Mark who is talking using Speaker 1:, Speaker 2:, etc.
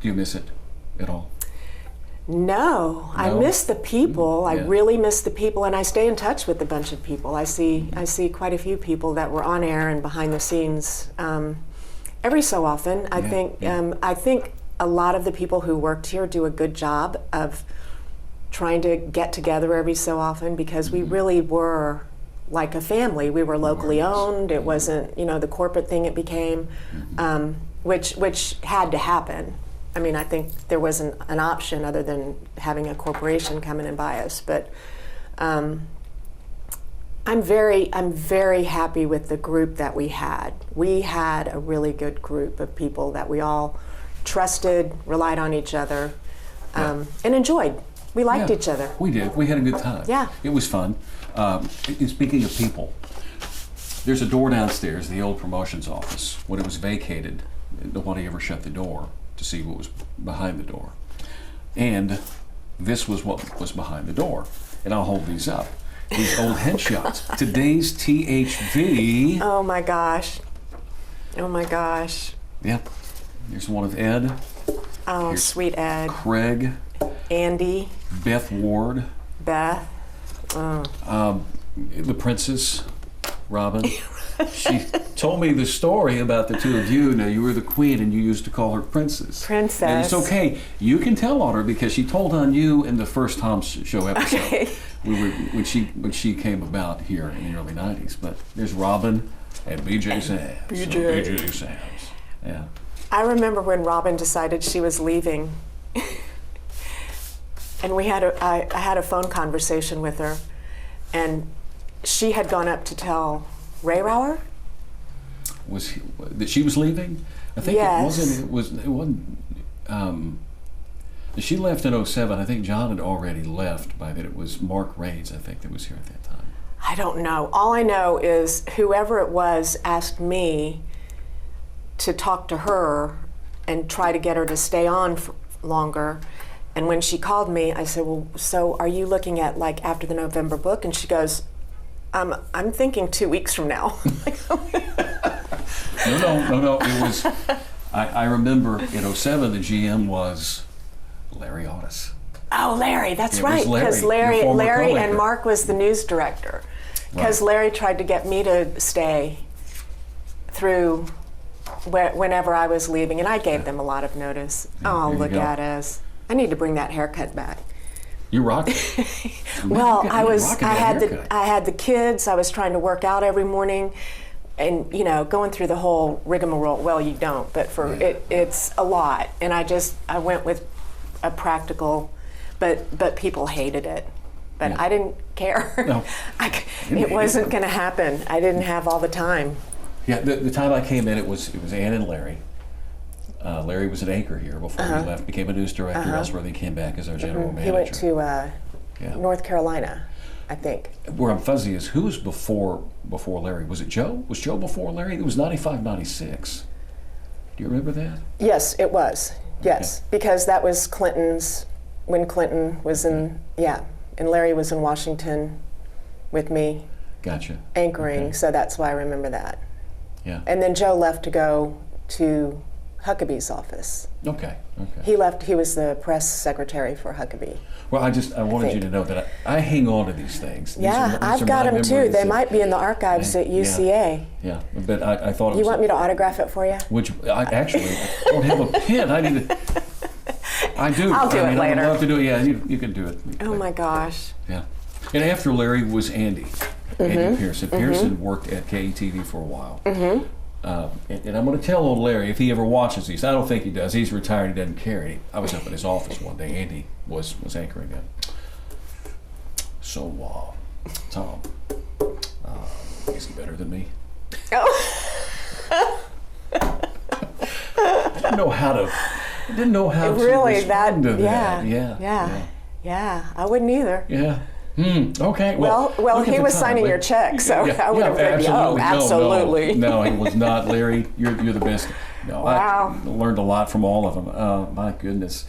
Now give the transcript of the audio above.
Speaker 1: Do you miss it at all?
Speaker 2: No, I miss the people. I really miss the people, and I stay in touch with a bunch of people. I see quite a few people that were on air and behind the scenes every so often. I think a lot of the people who worked here do a good job of trying to get together every so often, because we really were like a family. We were locally owned. It wasn't, the corporate thing it became, which had to happen. I mean, I think there wasn't an option other than having a corporation come in and buy us. But I'm very happy with the group that we had. We had a really good group of people that we all trusted, relied on each other, and enjoyed. We liked each other.
Speaker 1: We did. We had a good time.
Speaker 2: Yeah.
Speaker 1: It was fun. Speaking of people, there's a door downstairs, the old promotions office. When it was vacated, nobody ever shut the door to see what was behind the door. And this was what was behind the door. And I'll hold these up. These old headshots. Today's THV.
Speaker 2: Oh my gosh. Oh my gosh.
Speaker 1: Yep. Here's one of Ed.
Speaker 2: Oh, here's sweet Ed.
Speaker 1: Craig.
Speaker 2: Andy.
Speaker 1: Beth Ward.
Speaker 2: Beth. Oh.
Speaker 1: The princess, Robin. She told me the story about the two of you. Now, you were the queen and you used to call her princess.
Speaker 2: Princess.
Speaker 1: And it's okay. You can tell on her because she told on you in the first Tom's Show episode.
Speaker 2: Okay.
Speaker 1: When she came about here in the early 90s. But there's Robin and BJ Sams. BJ Sams. Yeah.
Speaker 2: I remember when Robin decided she was leaving. And I had a phone conversation with her, and she had gone up to tell Ray Rauer
Speaker 1: that she was leaving. I think it wasn't. She left in 07. I think John had already left by then. It was Mark Raines, I think, that was here at that time.
Speaker 2: I don't know. All I know is whoever it was asked me to talk to her and try to get her to stay on for longer. And when she called me, I said, well, so are you looking at like after the November book? And she goes, I'm thinking 2 weeks from now.
Speaker 1: No. It was, I remember in 07, the GM was Larry Otis.
Speaker 2: Oh, Larry, that's right. Because Larry and Mark was the news director. Because Larry tried to get me to stay through whenever I was leaving, and I gave them a lot of notice.
Speaker 1: Yeah,
Speaker 2: look at us. I need to bring that haircut back.
Speaker 1: You rock it.
Speaker 2: Well, I had the kids. I was trying to work out every morning, and going through the whole rigmarole. Well, you don't, but it's a lot. And I went with a practical, but people hated it. But I didn't care. No, it wasn't going to happen. I didn't have all the time.
Speaker 1: Yeah, the time I came in, it was Ann and Larry. Larry was an anchor here before he left, became a news director. Elsewhere, he came back as our general manager.
Speaker 2: He went to North Carolina, I think.
Speaker 1: Where I'm fuzzy is who was before Larry? Was it Joe? Was Joe before Larry? It was 95, 96. Do you remember that?
Speaker 2: Yes, it was. Yes, because that was when Clinton was in, and Larry was in Washington with me.
Speaker 1: Gotcha.
Speaker 2: Anchoring,
Speaker 1: okay.
Speaker 2: So that's why I remember that.
Speaker 1: Yeah.
Speaker 2: And then Joe left to go to Huckabee's office.
Speaker 1: Okay.
Speaker 2: He left, he was the press secretary for Huckabee.
Speaker 1: Well, I wanted you to know that I hang on to these things.
Speaker 2: I've got them too. They might be in the archives at UCA.
Speaker 1: Yeah, but I thought
Speaker 2: you want me to autograph it for you?
Speaker 1: I don't have a pen. I need to. I do.
Speaker 2: I'll do it later.
Speaker 1: I would love to do it. Yeah, you can do it.
Speaker 2: Oh my gosh.
Speaker 1: Yeah. And after Larry was Andy Pearson. Pearson worked at KETV for a while. And I'm going to tell old Larry, if he ever watches these, I don't think he does. He's retired. He doesn't care. I was up in his office one day. Andy was anchoring it. So, Tom, is he better than me?
Speaker 2: Oh.
Speaker 1: I didn't know how to
Speaker 2: really,
Speaker 1: respond to that.
Speaker 2: Yeah. I wouldn't either.
Speaker 1: Yeah. Okay.
Speaker 2: Well, he was signing your check, so I would have said, absolutely.
Speaker 1: No, he was not. Larry, you're the best. No,
Speaker 2: wow.
Speaker 1: I learned a lot from all of them. My goodness.